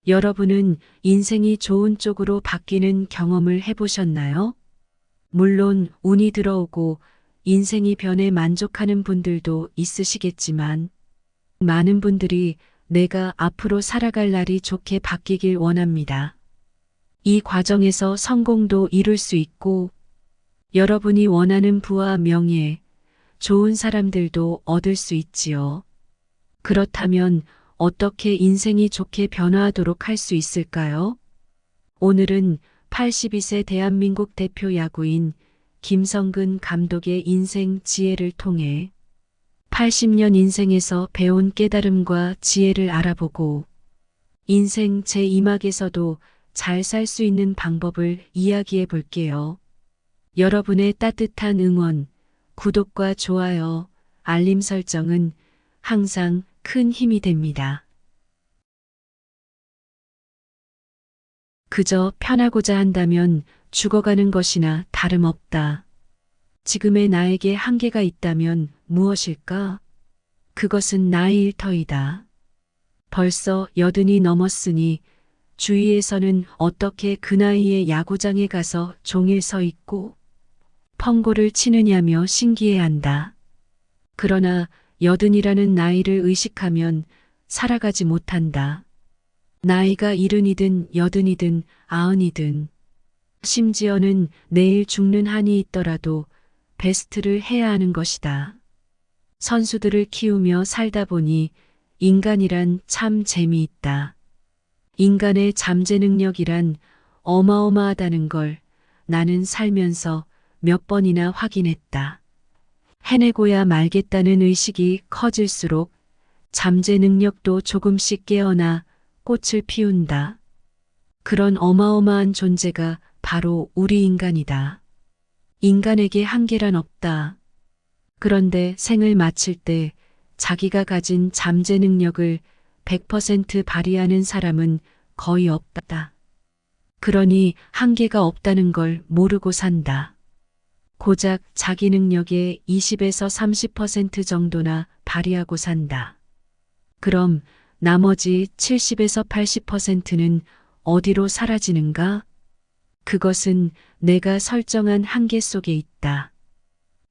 여러분은 인생이 좋은 쪽으로 바뀌는 경험을 해보셨나요? 물론 운이 들어오고 인생이 변해 만족하는 분들도 있으시겠지만 많은 분들이 내가 앞으로 살아갈 날이 좋게 바뀌길 원합니다. 이 과정에서 성공도 이룰 수 있고 여러분이 원하는 부와 명예, 좋은 사람들도 얻을 수 있지요. 그렇다면 어떻게 인생이 좋게 변화하도록 할 수 있을까요? 오늘은 82세 대한민국 대표 야구인 김성근 감독의 인생 지혜를 통해 80년 인생에서 배운 깨달음과 지혜를 알아보고 인생 제2막에서도 잘 살 수 있는 방법을 이야기해 볼게요. 여러분의 따뜻한 응원, 구독과 좋아요, 알림 설정은 항상 큰 힘이 됩니다. 그저 편하고자 한다면 죽어가는 것이나 다름없다. 지금의 나에게 한계가 있다면 무엇일까? 그것은 나의 일터이다. 벌써 80이 넘었으니 주위에서는 어떻게 그 나이에 야구장에 가서 종일 서 있고 펑고를 치느냐며 신기해한다. 그러나 80이라는 나이를 의식하면 살아가지 못한다. 나이가 70이든 80이든 90이든 심지어는 내일 죽는 한이 있더라도 베스트를 해야 하는 것이다. 선수들을 키우며 살다 보니 인간이란 참 재미있다. 인간의 잠재 능력이란 어마어마하다는 걸 나는 살면서 몇 번이나 확인했다. 해내고야 말겠다는 의식이 커질수록 잠재 능력도 조금씩 깨어나 꽃을 피운다. 그런 어마어마한 존재가 바로 우리 인간이다. 인간에게 한계란 없다. 그런데 생을 마칠 때 자기가 가진 잠재 능력을 100% 발휘하는 사람은 거의 없다. 그러니 한계가 없다는 걸 모르고 산다. 고작 자기 능력의 20에서 30% 정도나 발휘하고 산다. 그럼 나머지 70에서 80%는 어디로 사라지는가? 그것은 내가 설정한 한계 속에 있다.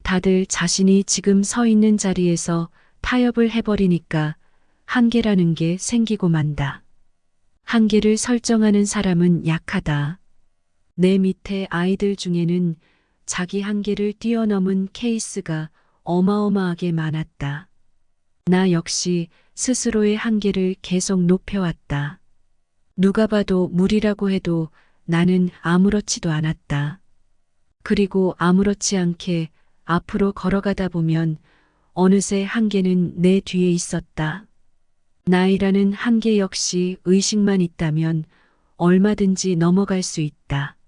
다들 자신이 지금 서 있는 자리에서 타협을 해버리니까 한계라는 게 생기고 만다. 한계를 설정하는 사람은 약하다. 내 밑에 아이들 중에는 자기 한계를 뛰어넘은 케이스가 어마어마하게 많았다. 나 역시 스스로의 한계를 계속 높여왔다. 누가 봐도 무리라고 해도 나는 아무렇지도 않았다. 그리고 아무렇지 않게 앞으로 걸어가다 보면 어느새 한계는 내 뒤에 있었다. 나이라는 한계 역시 의식만 있다면 얼마든지 넘어갈 수 있다.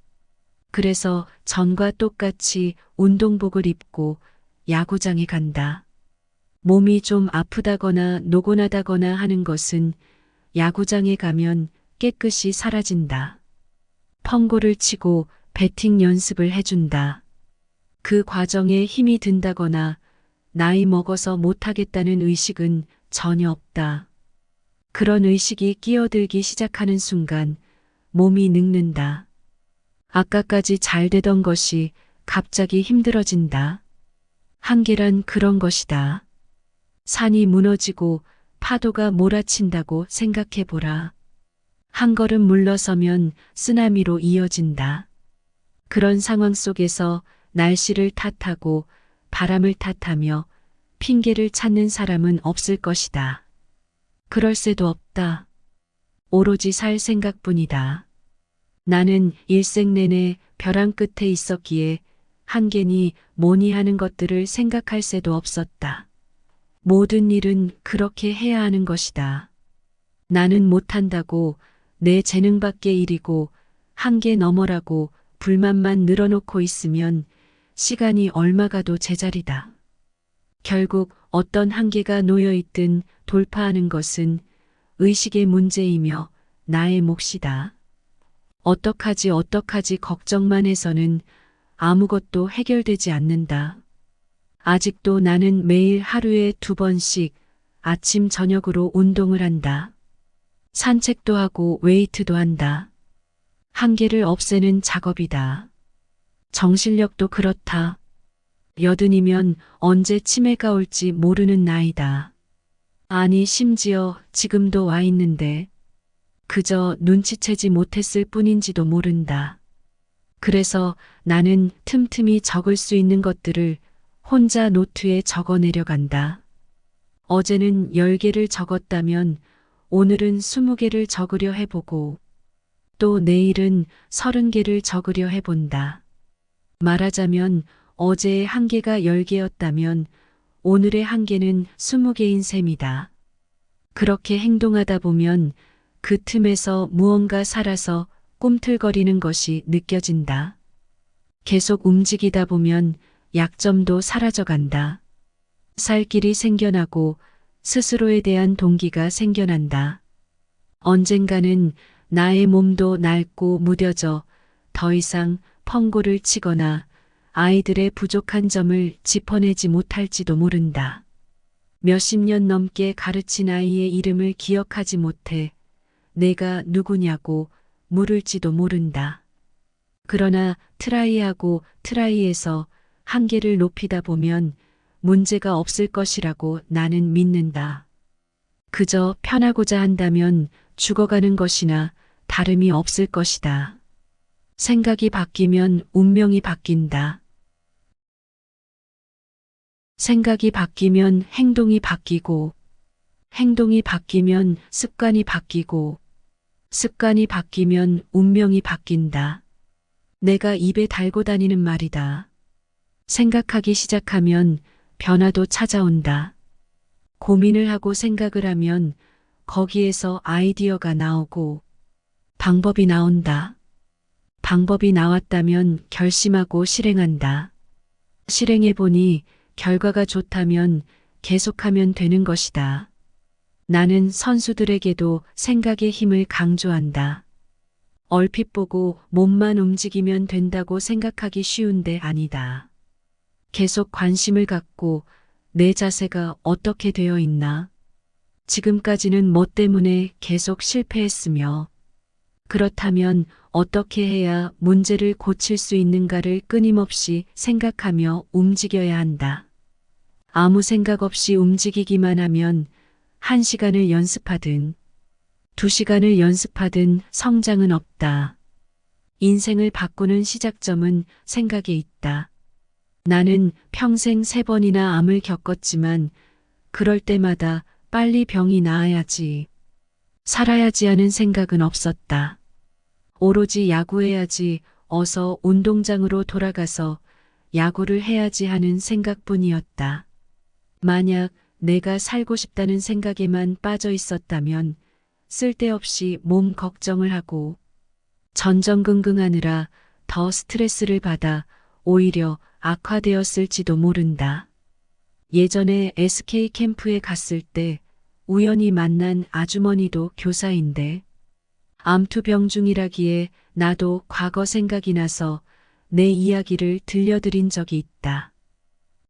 그래서 전과 똑같이 운동복을 입고 야구장에 간다. 몸이 좀 아프다거나 노곤하다거나 하는 것은 야구장에 가면 깨끗이 사라진다. 펑고를 치고 배팅 연습을 해준다. 그 과정에 힘이 든다거나 나이 먹어서 못하겠다는 의식은 전혀 없다. 그런 의식이 끼어들기 시작하는 순간 몸이 늙는다. 아까까지 잘 되던 것이 갑자기 힘들어진다. 한계란 그런 것이다. 산이 무너지고 파도가 몰아친다고 생각해보라. 한 걸음 물러서면 쓰나미로 이어진다. 그런 상황 속에서 날씨를 탓하고 바람을 탓하며 핑계를 찾는 사람은 없을 것이다. 그럴 새도 없다. 오로지 살 생각뿐이다. 나는 일생 내내 벼랑 끝에 있었기에 한계니 뭐니 하는 것들을 생각할 새도 없었다. 모든 일은 그렇게 해야 하는 것이다. 나는 못한다고 내 재능 밖의 일이고 한계 너머라고 불만만 늘어놓고 있으면 시간이 얼마 가도 제자리다. 결국 어떤 한계가 놓여있든 돌파하는 것은 의식의 문제이며 나의 몫이다. 어떡하지 걱정만 해서는 아무것도 해결되지 않는다. 아직도 나는 매일 하루에 2번씩 아침 저녁으로 운동을 한다. 산책도 하고 웨이트도 한다. 한계를 없애는 작업이다. 정신력도 그렇다. 80이면 언제 치매가 올지 모르는 나이다. 아니, 심지어 지금도 와 있는데 그저 눈치채지 못했을 뿐인지도 모른다. 그래서 나는 틈틈이 적을 수 있는 것들을 혼자 노트에 적어 내려간다. 어제는 10개를 적었다면 오늘은 20개를 적으려 해보고 또 내일은 30개를 적으려 해본다. 말하자면 어제의 한계가 10개였다면 오늘의 한계는 20개인 셈이다. 그렇게 행동하다 보면 그 틈에서 무언가 살아서 꿈틀거리는 것이 느껴진다. 계속 움직이다 보면 약점도 사라져간다. 살 길이 생겨나고 스스로에 대한 동기가 생겨난다. 언젠가는 나의 몸도 낡고 무뎌져 더 이상 펑고를 치거나 아이들의 부족한 점을 짚어내지 못할지도 모른다. 몇십 년 넘게 가르친 아이의 이름을 기억하지 못해 내가 누구냐고 물을지도 모른다. 그러나 트라이하고 트라이에서 한계를 높이다 보면 문제가 없을 것이라고 나는 믿는다. 그저 편하고자 한다면 죽어가는 것이나 다름이 없을 것이다. 생각이 바뀌면 운명이 바뀐다. 생각이 바뀌면 행동이 바뀌고, 행동이 바뀌면 습관이 바뀌고, 습관이 바뀌면 운명이 바뀐다. 내가 입에 달고 다니는 말이다. 생각하기 시작하면 변화도 찾아온다. 고민을 하고 생각을 하면 거기에서 아이디어가 나오고 방법이 나온다. 방법이 나왔다면 결심하고 실행한다. 실행해보니 결과가 좋다면 계속하면 되는 것이다. 나는 선수들에게도 생각의 힘을 강조한다. 얼핏 보고 몸만 움직이면 된다고 생각하기 쉬운데 아니다. 계속 관심을 갖고 내 자세가 어떻게 되어 있나? 지금까지는 뭐 때문에 계속 실패했으며 그렇다면 어떻게 해야 문제를 고칠 수 있는가를 끊임없이 생각하며 움직여야 한다. 아무 생각 없이 움직이기만 하면 1시간을 연습하든 2시간을 연습하든 성장은 없다. 인생을 바꾸는 시작점은 생각에 있다. 나는 평생 3번이나 암을 겪었지만 그럴 때마다 빨리 병이 나아야지, 살아야지 하는 생각은 없었다. 오로지 야구해야지, 어서 운동장으로 돌아가서 야구를 해야지 하는 생각뿐이었다. 만약 내가 살고 싶다는 생각에만 빠져 있었다면 쓸데없이 몸 걱정을 하고 전전긍긍하느라 더 스트레스를 받아 오히려 악화되었을지도 모른다. 예전에 SK 캠프에 갔을 때 우연히 만난 아주머니도 교사인데 암투병 중이라기에 나도 과거 생각이 나서 내 이야기를 들려드린 적이 있다.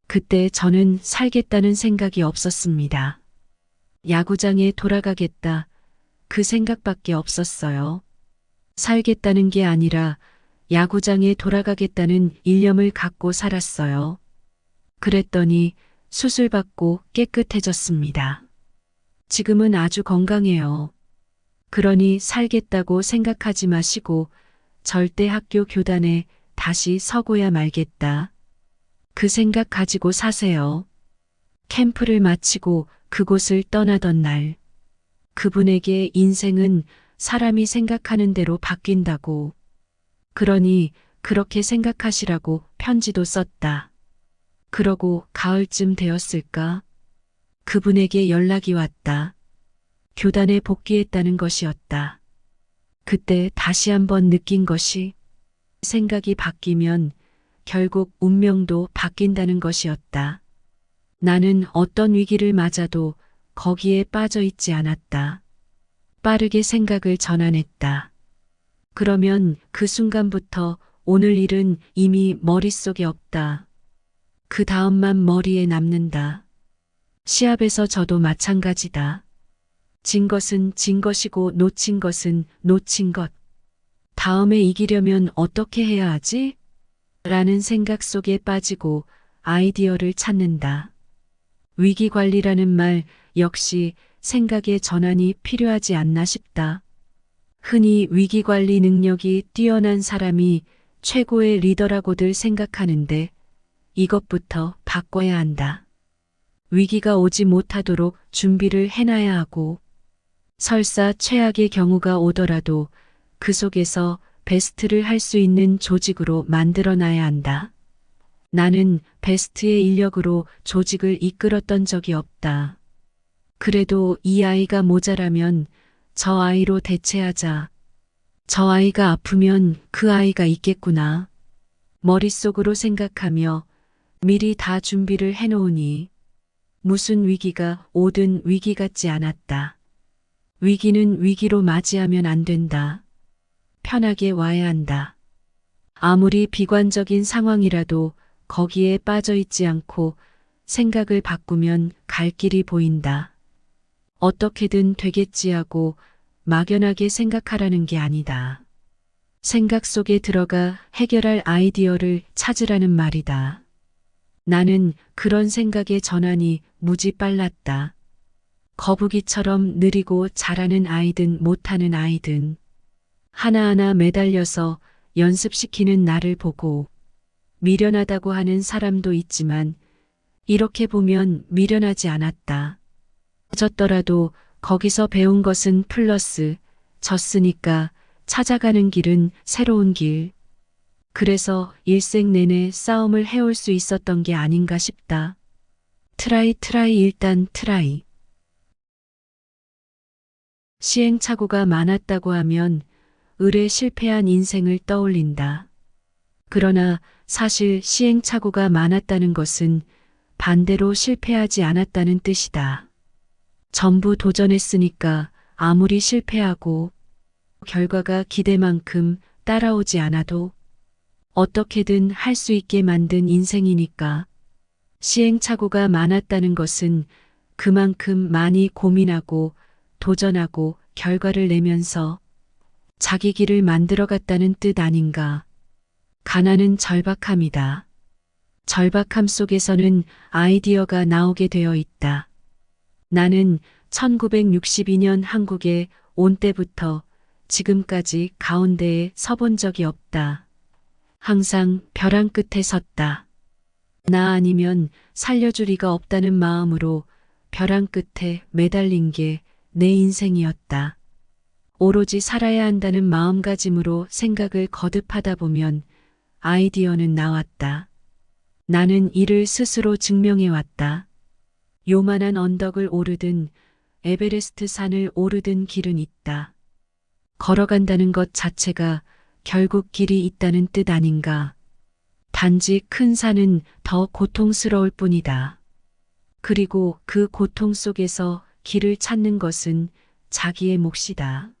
그때 저는 살겠다는 생각이 없었습니다. 야구장에 돌아가겠다. 그 생각밖에 없었어요. 살겠다는 게 아니라 야구장에 돌아가겠다는 일념을 갖고 살았어요. 그랬더니 수술받고 깨끗해졌습니다. 지금은 아주 건강해요. 그러니 살겠다고 생각하지 마시고 절대 학교 교단에 다시 서고야 말겠다. 그 생각 가지고 사세요. 캠프를 마치고 그곳을 떠나던 날, 그분에게 인생은 사람이 생각하는 대로 바뀐다고, 그러니 그렇게 생각하시라고 편지도 썼다. 그러고 가을쯤 되었을까? 그분에게 연락이 왔다. 교단에 복귀했다는 것이었다. 그때 다시 한번 느낀 것이 생각이 바뀌면 결국 운명도 바뀐다는 것이었다. 나는 어떤 위기를 맞아도 거기에 빠져 있지 않았다. 빠르게 생각을 전환했다. 그러면 그 순간부터 오늘 일은 이미 머릿속에 없다. 그 다음만 머리에 남는다. 시합에서 저도 마찬가지다. 진 것은 진 것이고 놓친 것은 놓친 것. 다음에 이기려면 어떻게 해야 하지? 라는 생각 속에 빠지고 아이디어를 찾는다. 위기관리라는 말 역시 생각의 전환이 필요하지 않나 싶다. 흔히 위기관리 능력이 뛰어난 사람이 최고의 리더라고들 생각하는데 이것부터 바꿔야 한다. 위기가 오지 못하도록 준비를 해놔야 하고 설사 최악의 경우가 오더라도 그 속에서 베스트를 할 수 있는 조직으로 만들어놔야 한다. 나는 베스트의 인력으로 조직을 이끌었던 적이 없다. 그래도 이 아이가 모자라면 저 아이로 대체하자. 저 아이가 아프면 그 아이가 있겠구나. 머릿속으로 생각하며 미리 다 준비를 해놓으니 무슨 위기가 오든 위기 같지 않았다. 위기는 위기로 맞이하면 안 된다. 편하게 와야 한다. 아무리 비관적인 상황이라도 거기에 빠져 있지 않고 생각을 바꾸면 갈 길이 보인다. 어떻게든 되겠지 하고 막연하게 생각하라는 게 아니다. 생각 속에 들어가 해결할 아이디어를 찾으라는 말이다. 나는 그런 생각의 전환이 무지 빨랐다. 거북이처럼 느리고 잘하는 아이든 못하는 아이든 하나하나 매달려서 연습시키는 나를 보고 미련하다고 하는 사람도 있지만 이렇게 보면 미련하지 않았다. 졌더라도 거기서 배운 것은 플러스, 졌으니까 찾아가는 길은 새로운 길. 그래서 일생 내내 싸움을 해올 수 있었던 게 아닌가 싶다. 트라이 일단 트라이. 시행착오가 많았다고 하면 을에 실패한 인생을 떠올린다. 그러나 사실 시행착오가 많았다는 것은 반대로 실패하지 않았다는 뜻이다. 전부 도전했으니까 아무리 실패하고 결과가 기대만큼 따라오지 않아도 어떻게든 할 수 있게 만든 인생이니까. 시행착오가 많았다는 것은 그만큼 많이 고민하고 도전하고 결과를 내면서 자기 길을 만들어갔다는 뜻 아닌가. 가난은 절박함이다. 절박함 속에서는 아이디어가 나오게 되어 있다. 나는 1962년 한국에 온 때부터 지금까지 가운데에 서본 적이 없다. 항상 벼랑 끝에 섰다. 나 아니면 살려줄 이가 없다는 마음으로 벼랑 끝에 매달린 게 내 인생이었다. 오로지 살아야 한다는 마음가짐으로 생각을 거듭하다 보면 아이디어는 나왔다. 나는 이를 스스로 증명해왔다. 요만한 언덕을 오르든 에베레스트 산을 오르든 길은 있다. 걸어간다는 것 자체가 결국 길이 있다는 뜻 아닌가. 단지 큰 산은 더 고통스러울 뿐이다. 그리고 그 고통 속에서 길을 찾는 것은 자기의 몫이다.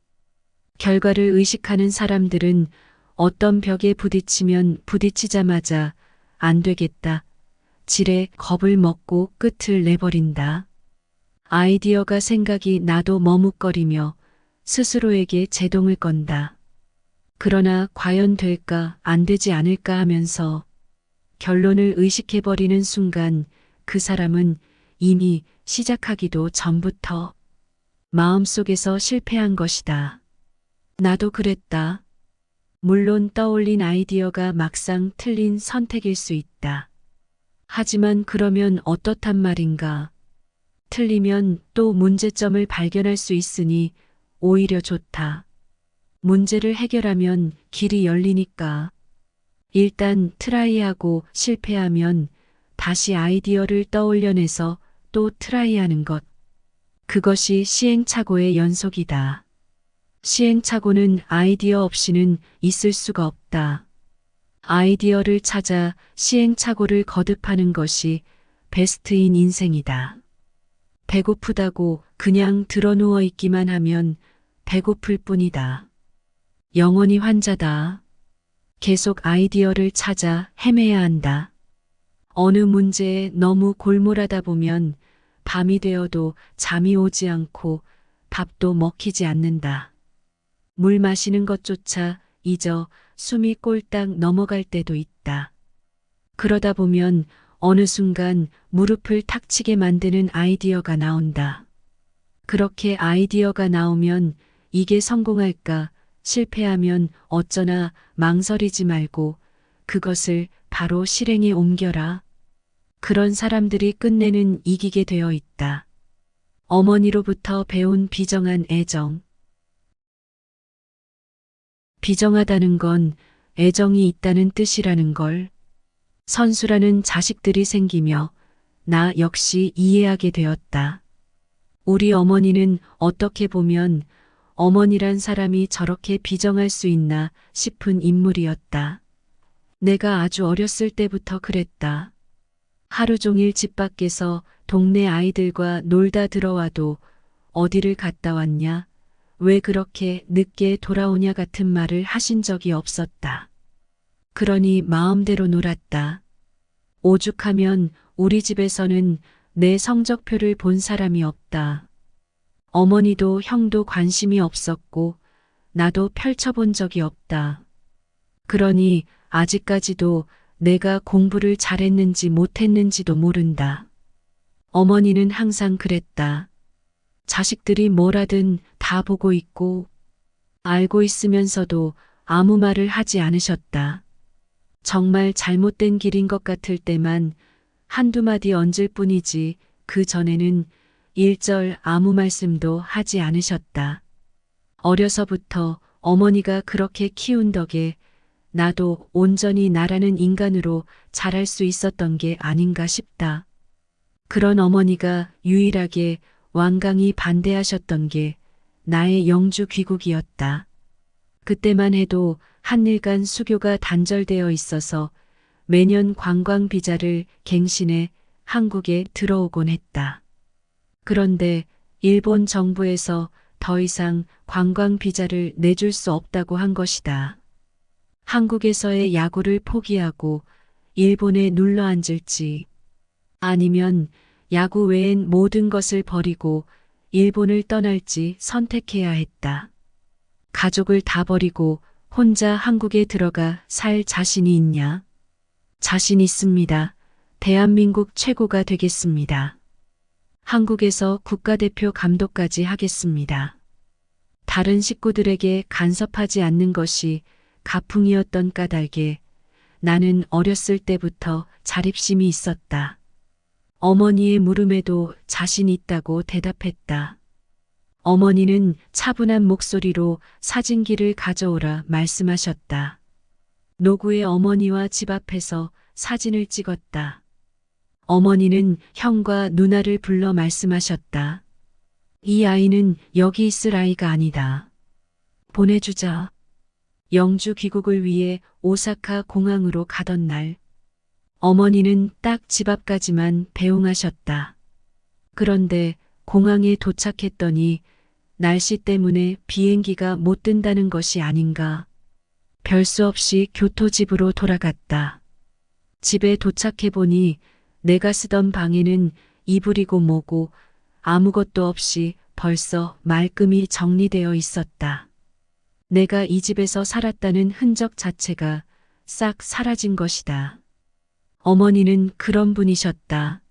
결과를 의식하는 사람들은 어떤 벽에 부딪히면 부딪히자마자 안 되겠다. 지레 겁을 먹고 끝을 내버린다. 아이디어가 생각이 나도 머뭇거리며 스스로에게 제동을 건다. 그러나 과연 될까 안 되지 않을까 하면서 결론을 의식해버리는 순간 그 사람은 이미 시작하기도 전부터 마음속에서 실패한 것이다. 나도 그랬다. 물론 떠올린 아이디어가 막상 틀린 선택일 수 있다. 하지만 그러면 어떻단 말인가. 틀리면 또 문제점을 발견할 수 있으니 오히려 좋다. 문제를 해결하면 길이 열리니까. 일단 트라이하고 실패하면 다시 아이디어를 떠올려내서 또 트라이하는 것. 그것이 시행착오의 연속이다. 시행착오는 아이디어 없이는 있을 수가 없다. 아이디어를 찾아 시행착오를 거듭하는 것이 베스트인 인생이다. 배고프다고 그냥 드러누워 있기만 하면 배고플 뿐이다. 영원히 환자다. 계속 아이디어를 찾아 헤매야 한다. 어느 문제에 너무 골몰하다 보면 밤이 되어도 잠이 오지 않고 밥도 먹히지 않는다. 물 마시는 것조차 잊어 숨이 꼴딱 넘어갈 때도 있다. 그러다 보면 어느 순간 무릎을 탁 치게 만드는 아이디어가 나온다. 그렇게 아이디어가 나오면 이게 성공할까, 실패하면 어쩌나 망설이지 말고 그것을 바로 실행에 옮겨라. 그런 사람들이 끝내는 이기게 되어 있다. 어머니로부터 배운 비정한 애정. 비정하다는 건 애정이 있다는 뜻이라는 걸 선수라는 자식들이 생기며 나 역시 이해하게 되었다. 우리 어머니는 어떻게 보면 어머니란 사람이 저렇게 비정할 수 있나 싶은 인물이었다. 내가 아주 어렸을 때부터 그랬다. 하루 종일 집 밖에서 동네 아이들과 놀다 들어와도 어디를 갔다 왔냐? 왜 그렇게 늦게 돌아오냐 같은 말을 하신 적이 없었다. 그러니 마음대로 놀았다. 오죽하면 우리 집에서는 내 성적표를 본 사람이 없다. 어머니도 형도 관심이 없었고 나도 펼쳐본 적이 없다. 그러니 아직까지도 내가 공부를 잘했는지 못했는지도 모른다. 어머니는 항상 그랬다. 자식들이 뭘 하든 다 보고 있고 알고 있으면서도 아무 말을 하지 않으셨다. 정말 잘못된 길인 것 같을 때만 한두 마디 얹을 뿐이지 그 전에는 일절 아무 말씀도 하지 않으셨다. 어려서부터 어머니가 그렇게 키운 덕에 나도 온전히 나라는 인간으로 자랄 수 있었던 게 아닌가 싶다. 그런 어머니가 유일하게 완강히 반대하셨던 게 나의 영주 귀국이었다. 그때만 해도 한일간 수교가 단절되어 있어서 매년 관광 비자를 갱신해 한국에 들어오곤 했다. 그런데 일본 정부에서 더 이상 관광 비자를 내줄 수 없다고 한 것이다. 한국에서의 야구를 포기하고 일본에 눌러 앉을지 아니면 야구 외엔 모든 것을 버리고 일본을 떠날지 선택해야 했다. 가족을 다 버리고 혼자 한국에 들어가 살 자신이 있냐? 자신 있습니다. 대한민국 최고가 되겠습니다. 한국에서 국가대표 감독까지 하겠습니다. 다른 식구들에게 간섭하지 않는 것이 가풍이었던 까닭에 나는 어렸을 때부터 자립심이 있었다. 어머니의 물음에도 자신 있다고 대답했다. 어머니는 차분한 목소리로 사진기를 가져오라 말씀하셨다. 노구의 어머니와 집 앞에서 사진을 찍었다. 어머니는 형과 누나를 불러 말씀하셨다. 이 아이는 여기 있을 아이가 아니다. 보내주자. 영주 귀국을 위해 오사카 공항으로 가던 날, 어머니는 딱 집 앞까지만 배웅하셨다. 그런데 공항에 도착했더니 날씨 때문에 비행기가 못 뜬다는 것이 아닌가. 별 수 없이 교토집으로 돌아갔다. 집에 도착해보니 내가 쓰던 방에는 이불이고 뭐고 아무것도 없이 벌써 말끔히 정리되어 있었다. 내가 이 집에서 살았다는 흔적 자체가 싹 사라진 것이다. 어머니는 그런 분이셨다.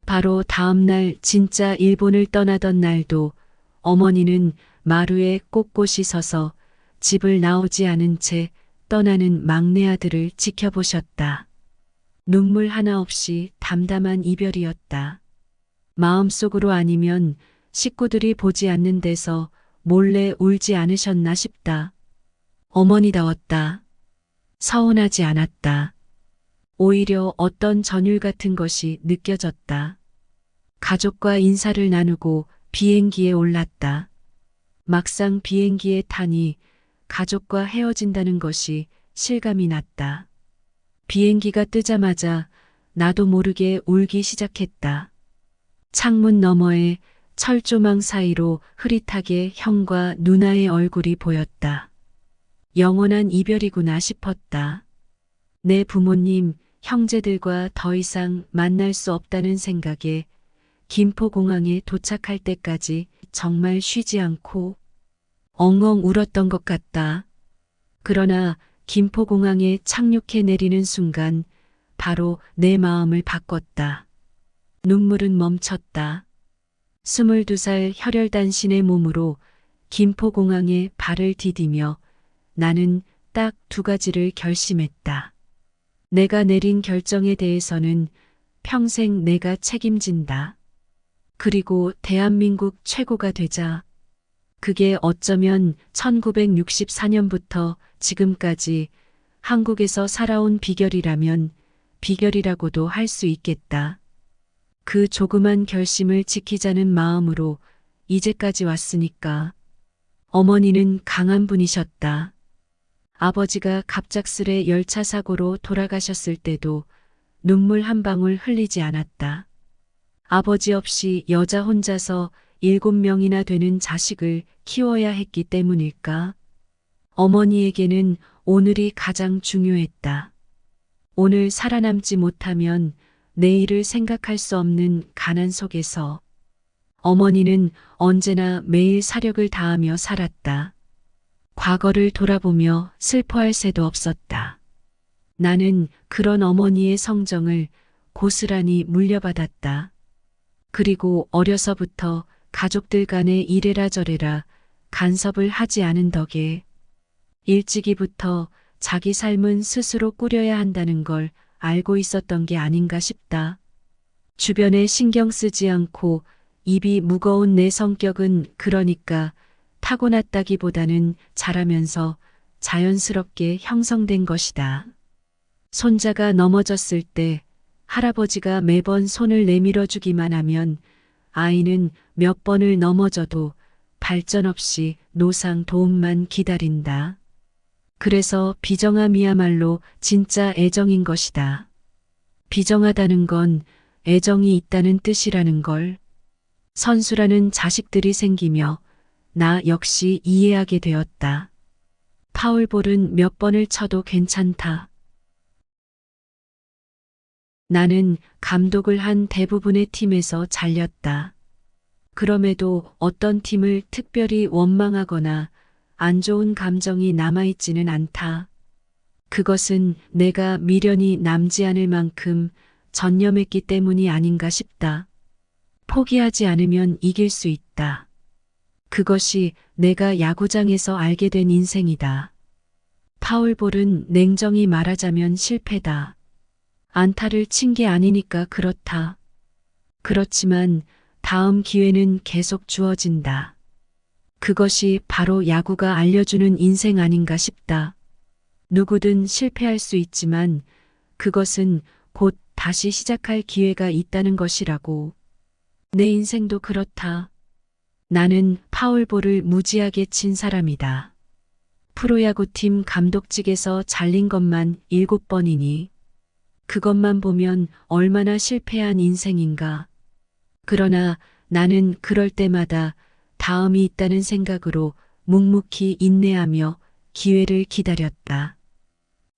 바로 다음 날 진짜 일본을 떠나던 날도 어머니는 마루에 꼿꼿이 서서 집을 나오지 않은 채 떠나는 막내 아들을 지켜보셨다. 눈물 하나 없이 담담한 이별이었다. 마음속으로 아니면 식구들이 보지 않는 데서 몰래 울지 않으셨나 싶다. 어머니다웠다. 서운하지 않았다. 오히려 어떤 전율 같은 것이 느껴졌다. 가족과 인사를 나누고 비행기에 올랐다. 막상 비행기에 타니 가족과 헤어진다는 것이 실감이 났다. 비행기가 뜨자마자 나도 모르게 울기 시작했다. 창문 너머에 철조망 사이로 흐릿하게 형과 누나의 얼굴이 보였다. 영원한 이별이구나 싶었다. 내 부모님, 형제들과 더 이상 만날 수 없다는 생각에 김포공항에 도착할 때까지 정말 쉬지 않고 엉엉 울었던 것 같다. 그러나 김포공항에 착륙해 내리는 순간 바로 내 마음을 바꿨다. 눈물은 멈췄다. 22살 혈혈단신의 몸으로 김포공항에 발을 디디며 나는 딱 두 가지를 결심했다. 내가 내린 결정에 대해서는 평생 내가 책임진다. 그리고 대한민국 최고가 되자. 그게 어쩌면 1964년부터 지금까지 한국에서 살아온 비결이라면 비결이라고도 할 수 있겠다. 그 조그만 결심을 지키자는 마음으로 이제까지 왔으니까. 어머니는 강한 분이셨다. 아버지가 갑작스레 열차 사고로 돌아가셨을 때도 눈물 한 방울 흘리지 않았다. 아버지 없이 여자 혼자서 7명이나 되는 자식을 키워야 했기 때문일까? 어머니에게는 오늘이 가장 중요했다. 오늘 살아남지 못하면 내일을 생각할 수 없는 가난 속에서 어머니는 언제나 매일 사력을 다하며 살았다. 과거를 돌아보며 슬퍼할 새도 없었다. 나는 그런 어머니의 성정을 고스란히 물려받았다. 그리고 어려서부터 가족들 간에 이래라 저래라 간섭을 하지 않은 덕에 일찍이부터 자기 삶은 스스로 꾸려야 한다는 걸 알고 있었던 게 아닌가 싶다. 주변에 신경 쓰지 않고 입이 무거운 내 성격은 그러니까 타고났다기보다는 자라면서 자연스럽게 형성된 것이다. 손자가 넘어졌을 때 할아버지가 매번 손을 내밀어 주기만 하면 아이는 몇 번을 넘어져도 발전 없이 노상 도움만 기다린다. 그래서 비정함이야말로 진짜 애정인 것이다. 비정하다는 건 애정이 있다는 뜻이라는 걸. 선수라는 자식들이 생기며 나 역시 이해하게 되었다. 파울볼은 몇 번을 쳐도 괜찮다. 나는 감독을 한 대부분의 팀에서 잘렸다. 그럼에도 어떤 팀을 특별히 원망하거나 안 좋은 감정이 남아있지는 않다. 그것은 내가 미련이 남지 않을 만큼 전념했기 때문이 아닌가 싶다. 포기하지 않으면 이길 수 있다. 그것이 내가 야구장에서 알게 된 인생이다. 파울볼은 냉정히 말하자면 실패다. 안타를 친 게 아니니까 그렇다. 그렇지만 다음 기회는 계속 주어진다. 그것이 바로 야구가 알려주는 인생 아닌가 싶다. 누구든 실패할 수 있지만 그것은 곧 다시 시작할 기회가 있다는 것이라고. 내 인생도 그렇다. 나는 파울볼을 무지하게 친 사람이다. 프로야구팀 감독직에서 잘린 것만 7번이니 그것만 보면 얼마나 실패한 인생인가. 그러나 나는 그럴 때마다 다음이 있다는 생각으로 묵묵히 인내하며 기회를 기다렸다.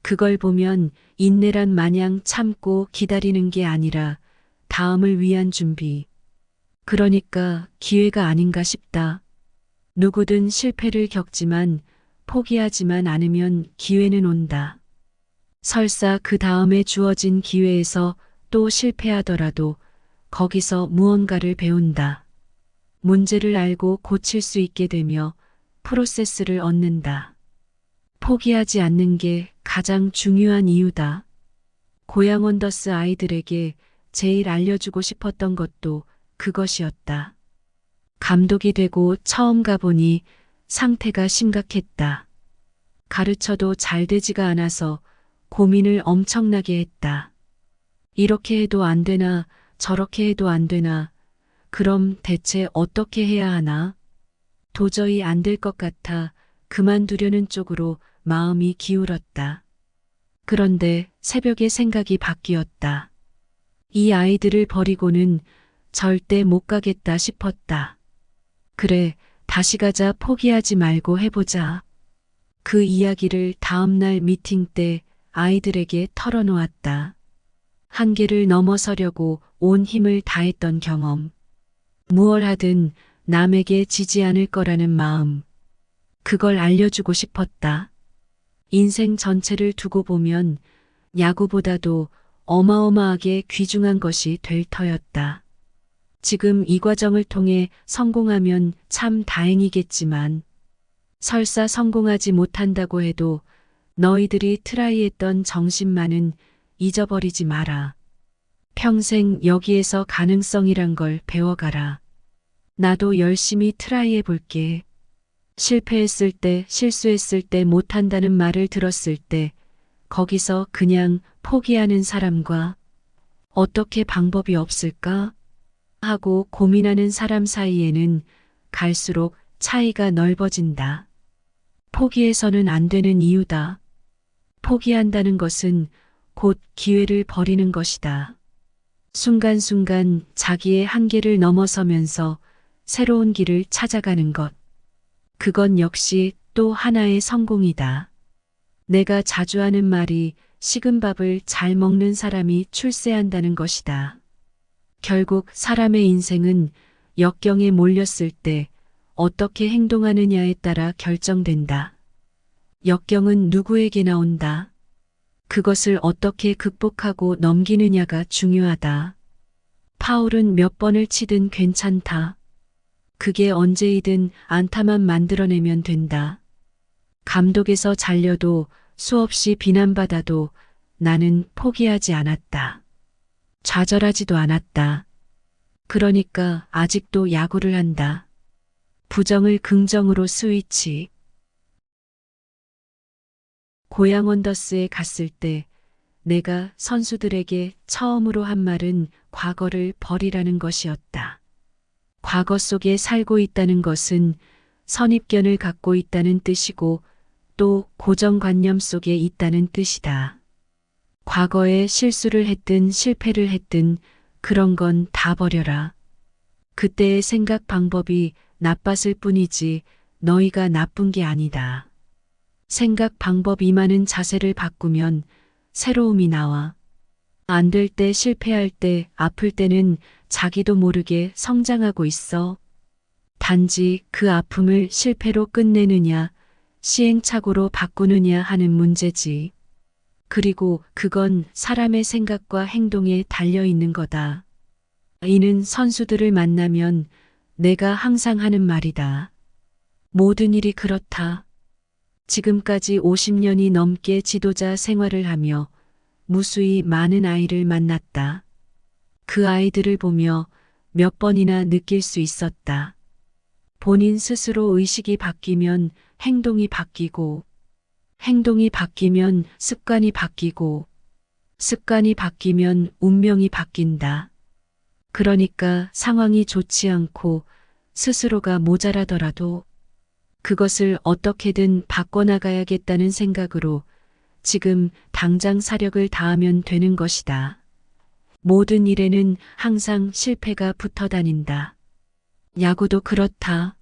그걸 보면 인내란 마냥 참고 기다리는 게 아니라 다음을 위한 준비. 그러니까 기회가 아닌가 싶다. 누구든 실패를 겪지만 포기하지만 않으면 기회는 온다. 설사 그 다음에 주어진 기회에서 또 실패하더라도 거기서 무언가를 배운다. 문제를 알고 고칠 수 있게 되며 프로세스를 얻는다. 포기하지 않는 게 가장 중요한 이유다. 고양 원더스 아이들에게 제일 알려주고 싶었던 것도 그것이었다. 감독이 되고 처음 가보니 상태가 심각했다. 가르쳐도 잘 되지가 않아서 고민을 엄청나게 했다. 이렇게 해도 안 되나 저렇게 해도 안 되나 그럼 대체 어떻게 해야 하나? 도저히 안 될 것 같아 그만두려는 쪽으로 마음이 기울었다. 그런데 새벽에 생각이 바뀌었다. 이 아이들을 버리고는 절대 못 가겠다 싶었다. 그래, 다시 가자 포기하지 말고 해보자. 그 이야기를 다음날 미팅 때 아이들에게 털어놓았다. 한계를 넘어서려고 온 힘을 다했던 경험. 무얼 하든 남에게 지지 않을 거라는 마음. 그걸 알려주고 싶었다. 인생 전체를 두고 보면 야구보다도 어마어마하게 귀중한 것이 될 터였다. 지금 이 과정을 통해 성공하면 참 다행이겠지만 설사 성공하지 못한다고 해도 너희들이 트라이했던 정신만은 잊어버리지 마라. 평생 여기에서 가능성이란 걸 배워가라. 나도 열심히 트라이해 볼게. 실패했을 때, 실수했을 때 못한다는 말을 들었을 때 거기서 그냥 포기하는 사람과 어떻게 방법이 없을까 하고 고민하는 사람 사이에는 갈수록 차이가 넓어진다. 포기해서는 안 되는 이유다. 포기한다는 것은 곧 기회를 버리는 것이다. 순간순간 자기의 한계를 넘어서면서 새로운 길을 찾아가는 것. 그건 역시 또 하나의 성공이다. 내가 자주 하는 말이 식은 밥을 잘 먹는 사람이 출세한다는 것이다. 결국 사람의 인생은 역경에 몰렸을 때 어떻게 행동하느냐에 따라 결정된다. 역경은 누구에게나 온다. 그것을 어떻게 극복하고 넘기느냐가 중요하다. 파울은 몇 번을 치든 괜찮다. 그게 언제이든 안타만 만들어내면 된다. 감독에서 잘려도 수없이 비난받아도 나는 포기하지 않았다. 좌절하지도 않았다. 그러니까 아직도 야구를 한다. 부정을 긍정으로 스위치. 고양 원더스에 갔을 때 내가 선수들에게 처음으로 한 말은 과거를 버리라는 것이었다. 과거 속에 살고 있다는 것은 선입견을 갖고 있다는 뜻이고 또 고정관념 속에 있다는 뜻이다. 과거에 실수를 했든 실패를 했든 그런 건 다 버려라. 그때의 생각 방법이 나빴을 뿐이지 너희가 나쁜 게 아니다. 생각 방법 임하는 자세를 바꾸면 새로움이 나와. 안 될 때, 실패할 때, 아플 때는 자기도 모르게 성장하고 있어. 단지 그 아픔을 실패로 끝내느냐, 시행착오로 바꾸느냐 하는 문제지. 그리고 그건 사람의 생각과 행동에 달려 있는 거다. 이는 선수들을 만나면 내가 항상 하는 말이다. 모든 일이 그렇다. 지금까지 50년이 넘게 지도자 생활을 하며 무수히 많은 아이를 만났다. 그 아이들을 보며 몇 번이나 느낄 수 있었다. 본인 스스로 의식이 바뀌면 행동이 바뀌고, 행동이 바뀌면 습관이 바뀌고, 습관이 바뀌면 운명이 바뀐다. 그러니까 상황이 좋지 않고 스스로가 모자라더라도 그것을 어떻게든 바꿔나가야겠다는 생각으로 지금 당장 사력을 다하면 되는 것이다. 모든 일에는 항상 실패가 붙어 다닌다. 야구도 그렇다.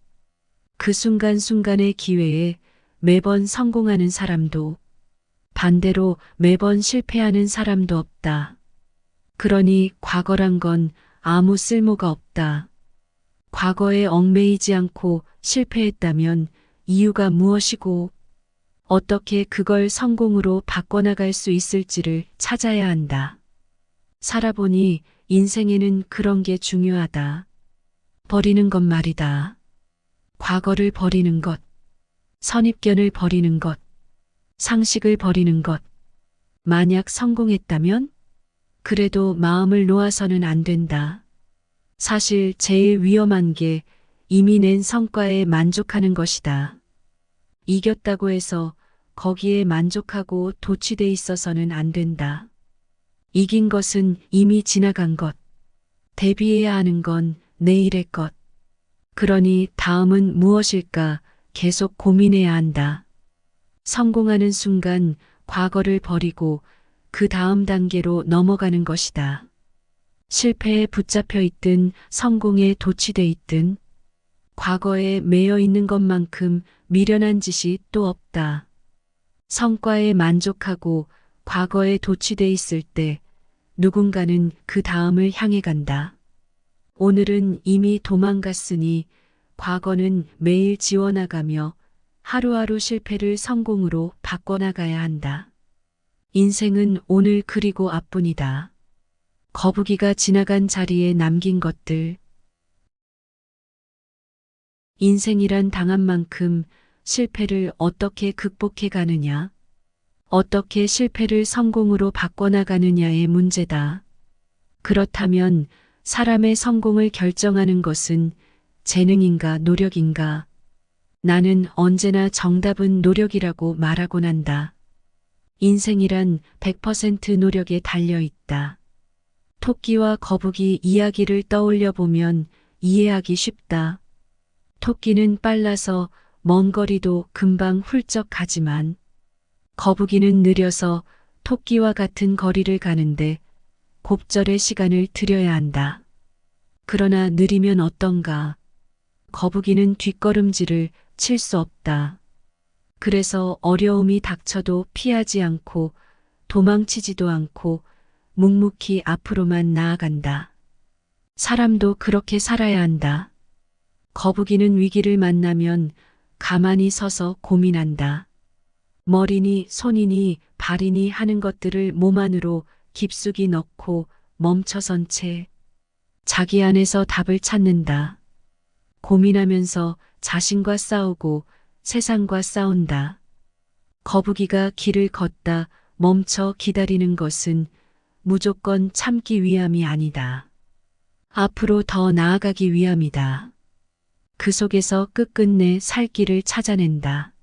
그 순간순간의 기회에 매번 성공하는 사람도 반대로 매번 실패하는 사람도 없다. 그러니 과거란 건 아무 쓸모가 없다. 과거에 얽매이지 않고 실패했다면 이유가 무엇이고 어떻게 그걸 성공으로 바꿔나갈 수 있을지를 찾아야 한다. 살아보니 인생에는 그런 게 중요하다. 버리는 것 말이다. 과거를 버리는 것, 선입견을 버리는 것, 상식을 버리는 것. 만약 성공했다면? 그래도 마음을 놓아서는 안 된다. 사실 제일 위험한 게 이미 낸 성과에 만족하는 것이다. 이겼다고 해서 거기에 만족하고 도취돼 있어서는 안 된다. 이긴 것은 이미 지나간 것. 대비해야 하는 건 내일의 것. 그러니 다음은 무엇일까 계속 고민해야 한다. 성공하는 순간 과거를 버리고 그 다음 단계로 넘어가는 것이다. 실패에 붙잡혀 있든 성공에 도취돼 있든 과거에 매여 있는 것만큼 미련한 짓이 또 없다. 성과에 만족하고 과거에 도취돼 있을 때 누군가는 그 다음을 향해 간다. 오늘은 이미 도망갔으니 과거는 매일 지워나가며 하루하루 실패를 성공으로 바꿔나가야 한다. 인생은 오늘 그리고 앞뿐이다. 거북이가 지나간 자리에 남긴 것들. 인생이란 당한 만큼 실패를 어떻게 극복해 가느냐, 어떻게 실패를 성공으로 바꿔나가느냐의 문제다. 그렇다면 사람의 성공을 결정하는 것은 재능인가 노력인가? 나는 언제나 정답은 노력이라고 말하곤 한다. 인생이란 100% 노력에 달려 있다. 토끼와 거북이 이야기를 떠올려 보면 이해하기 쉽다. 토끼는 빨라서 먼 거리도 금방 훌쩍 가지만 거북이는 느려서 토끼와 같은 거리를 가는데 곱절의 시간을 들여야 한다. 그러나 느리면 어떤가? 거북이는 뒷걸음질을 칠 수 없다. 그래서 어려움이 닥쳐도 피하지 않고 도망치지도 않고 묵묵히 앞으로만 나아간다. 사람도 그렇게 살아야 한다. 거북이는 위기를 만나면 가만히 서서 고민한다. 머리니 손이니 발이니 하는 것들을 몸 안으로 깊숙이 넣고 멈춰선 채 자기 안에서 답을 찾는다. 고민하면서 자신과 싸우고 세상과 싸운다. 거북이가 길을 걷다 멈춰 기다리는 것은 무조건 참기 위함이 아니다. 앞으로 더 나아가기 위함이다. 그 속에서 끝끝내 살 길을 찾아낸다.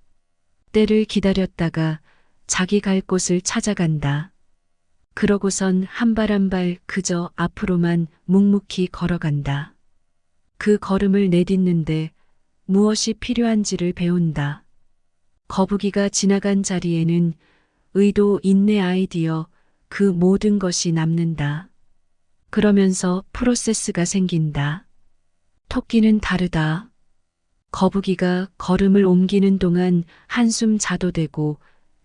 때를 기다렸다가 자기 갈 곳을 찾아간다. 그러고선 한 발 한 발 그저 앞으로만 묵묵히 걸어간다. 그 걸음을 내딛는데 무엇이 필요한지를 배운다. 거북이가 지나간 자리에는 의도, 인내, 아이디어, 그 모든 것이 남는다. 그러면서 프로세스가 생긴다. 토끼는 다르다. 거북이가 걸음을 옮기는 동안 한숨 자도 되고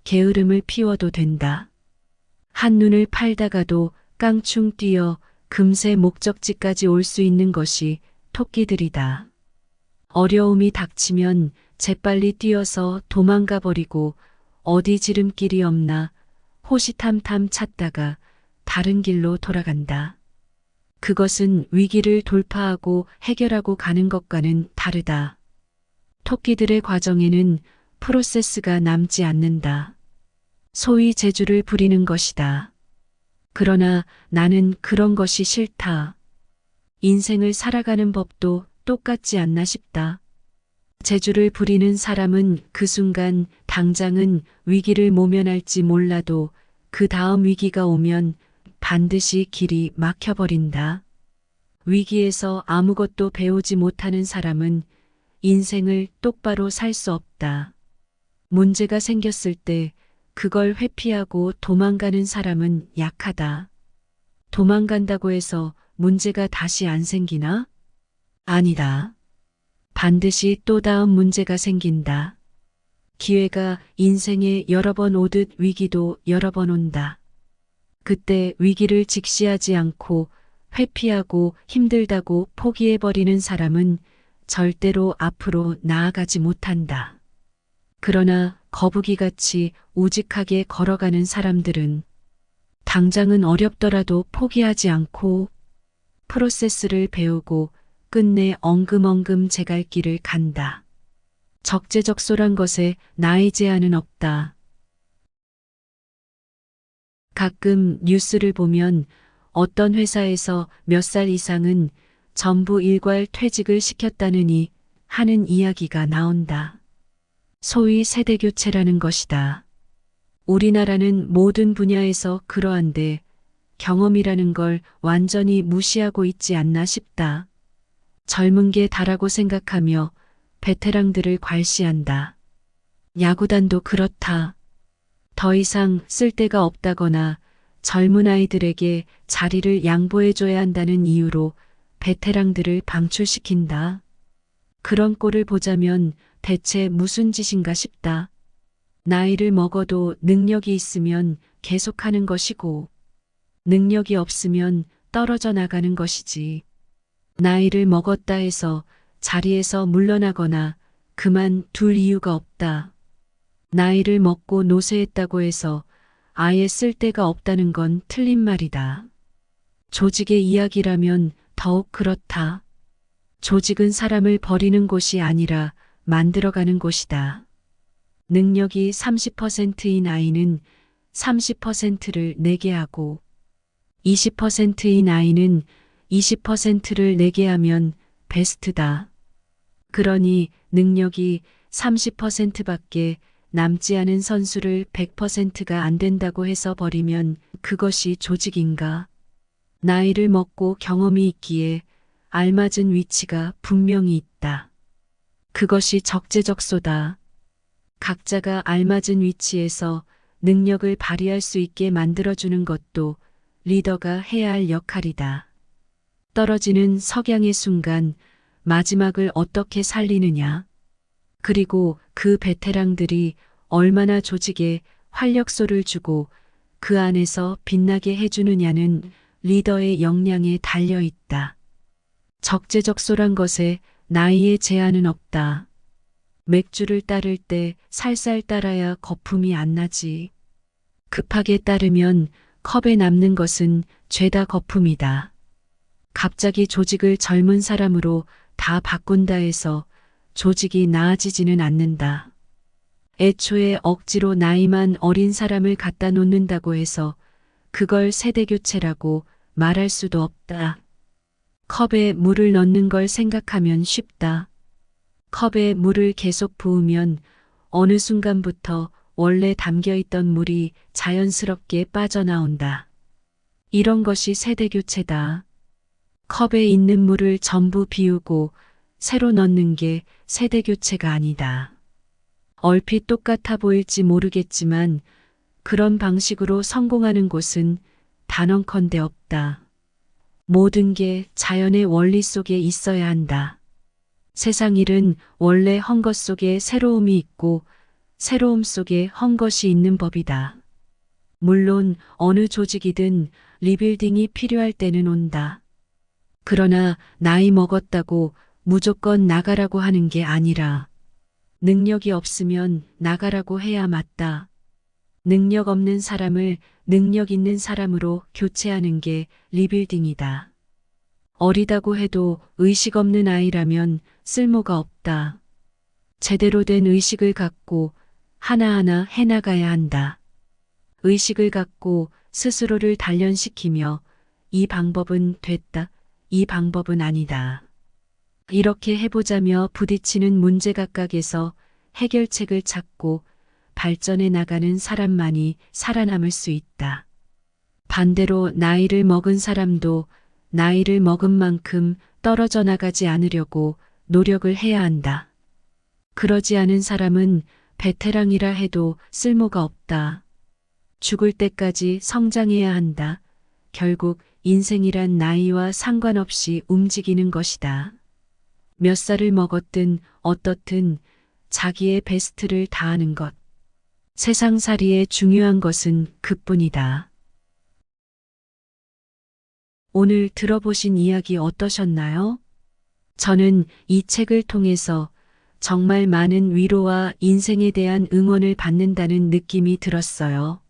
게으름을 피워도 된다. 한눈을 팔다가도 깡충 뛰어 금세 목적지까지 올 수 있는 것이 토끼들이다. 어려움이 닥치면 재빨리 뛰어서 도망가 버리고 어디 지름길이 없나 호시탐탐 찾다가 다른 길로 돌아간다. 그것은 위기를 돌파하고 해결하고 가는 것과는 다르다. 토끼들의 과정에는 프로세스가 남지 않는다. 소위 재주를 부리는 것이다. 그러나 나는 그런 것이 싫다. 인생을 살아가는 법도 똑같지 않나 싶다. 재주를 부리는 사람은 그 순간 당장은 위기를 모면할지 몰라도 그 다음 위기가 오면 반드시 길이 막혀버린다. 위기에서 아무것도 배우지 못하는 사람은 인생을 똑바로 살 수 없다. 문제가 생겼을 때 그걸 회피하고 도망가는 사람은 약하다. 도망간다고 해서 문제가 다시 안 생기나? 아니다. 반드시 또 다음 문제가 생긴다. 기회가 인생에 여러 번 오듯 위기도 여러 번 온다. 그때 위기를 직시하지 않고 회피하고 힘들다고 포기해버리는 사람은 절대로 앞으로 나아가지 못한다. 그러나 거북이같이 우직하게 걸어가는 사람들은 당장은 어렵더라도 포기하지 않고 프로세스를 배우고 끝내 엉금엉금 제 갈 길을 간다. 적재적소란 것에 나이 제한은 없다. 가끔 뉴스를 보면 어떤 회사에서 몇 살 이상은 전부 일괄 퇴직을 시켰다느니 하는 이야기가 나온다. 소위 세대교체라는 것이다. 우리나라는 모든 분야에서 그러한데 경험이라는 걸 완전히 무시하고 있지 않나 싶다. 젊은 게 다라고 생각하며 베테랑들을 괄시한다. 야구단도 그렇다. 더 이상 쓸 데가 없다거나 젊은 아이들에게 자리를 양보해줘야 한다는 이유로 베테랑들을 방출시킨다. 그런 꼴을 보자면 대체 무슨 짓인가 싶다. 나이를 먹어도 능력이 있으면 계속하는 것이고 능력이 없으면 떨어져 나가는 것이지. 나이를 먹었다 해서 자리에서 물러나거나 그만둘 이유가 없다. 나이를 먹고 노쇠했다고 해서 아예 쓸데가 없다는 건 틀린 말이다. 조직의 이야기라면 더욱 그렇다. 조직은 사람을 버리는 곳이 아니라 만들어가는 곳이다. 능력이 30%인 아이는 30%를 내게 하고 20%인 아이는 20%를 내게 하면 베스트다. 그러니 능력이 30%밖에 남지 않은 선수를 100%가 안 된다고 해서 버리면 그것이 조직인가? 나이를 먹고 경험이 있기에 알맞은 위치가 분명히 있다. 그것이 적재적소다. 각자가 알맞은 위치에서 능력을 발휘할 수 있게 만들어주는 것도 리더가 해야 할 역할이다. 떨어지는 석양의 순간 마지막을 어떻게 살리느냐. 그리고 그 베테랑들이 얼마나 조직에 활력소를 주고 그 안에서 빛나게 해주느냐는 리더의 역량에 달려 있다. 적재적소란 것에 나이에 제한은 없다. 맥주를 따를 때 살살 따라야 거품이 안 나지. 급하게 따르면 컵에 남는 것은 죄다 거품이다. 갑자기 조직을 젊은 사람으로 다 바꾼다 해서 조직이 나아지지는 않는다. 애초에 억지로 나이만 어린 사람을 갖다 놓는다고 해서 그걸 세대교체라고 말할 수도 없다. 컵에 물을 넣는 걸 생각하면 쉽다. 컵에 물을 계속 부으면 어느 순간부터 원래 담겨있던 물이 자연스럽게 빠져나온다. 이런 것이 세대교체다. 컵에 있는 물을 전부 비우고 새로 넣는 게 세대교체가 아니다. 얼핏 똑같아 보일지 모르겠지만 그런 방식으로 성공하는 곳은 단언컨대 없다. 모든 게 자연의 원리 속에 있어야 한다. 세상 일은 원래 헝것 속에 새로움이 있고 새로움 속에 헝것이 있는 법이다. 물론 어느 조직이든 리빌딩이 필요할 때는 온다. 그러나 나이 먹었다고 무조건 나가라고 하는 게 아니라 능력이 없으면 나가라고 해야 맞다. 능력 없는 사람을 능력 있는 사람으로 교체하는 게 리빌딩이다. 어리다고 해도 의식 없는 아이라면 쓸모가 없다. 제대로 된 의식을 갖고 하나하나 해나가야 한다. 의식을 갖고 스스로를 단련시키며 이 방법은 됐다, 이 방법은 아니다. 이렇게 해보자며 부딪히는 문제 각각에서 해결책을 찾고 발전해 나가는 사람만이 살아남을 수 있다. 반대로 나이를 먹은 사람도 나이를 먹은 만큼 떨어져 나가지 않으려고 노력을 해야 한다. 그러지 않은 사람은 베테랑이라 해도 쓸모가 없다. 죽을 때까지 성장해야 한다. 결국 인생이란 나이와 상관없이 움직이는 것이다. 몇 살을 먹었든 어떻든 자기의 베스트를 다하는 것. 세상살이에 중요한 것은 그뿐이다. 오늘 들어보신 이야기 어떠셨나요? 저는 이 책을 통해서 정말 많은 위로와 인생에 대한 응원을 받는다는 느낌이 들었어요.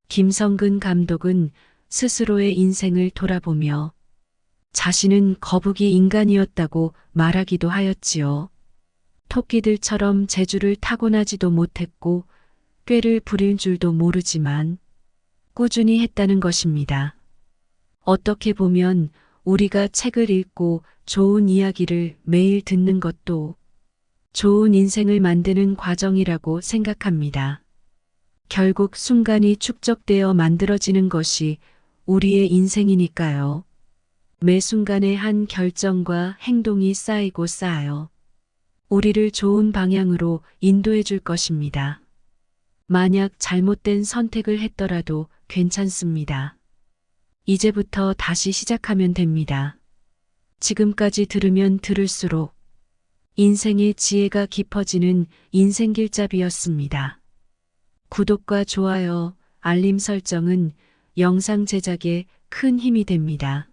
김성근 감독은 스스로의 인생을 돌아보며 자신은 거북이 인간이었다고 말하기도 하였지요. 토끼들처럼 재주를 타고나지도 못했고 꾀를 부릴 줄도 모르지만 꾸준히 했다는 것입니다. 어떻게 보면 우리가 책을 읽고 좋은 이야기를 매일 듣는 것도 좋은 인생을 만드는 과정이라고 생각합니다. 결국 순간이 축적되어 만들어지는 것이 우리의 인생이니까요. 매 순간의 한 결정과 행동이 쌓이고 쌓여 우리를 좋은 방향으로 인도해 줄 것입니다. 만약 잘못된 선택을 했더라도 괜찮습니다. 이제부터 다시 시작하면 됩니다. 지금까지 들으면 들을수록 인생의 지혜가 깊어지는 인생길잡이였습니다. 구독과 좋아요, 알림 설정은 영상 제작에 큰 힘이 됩니다.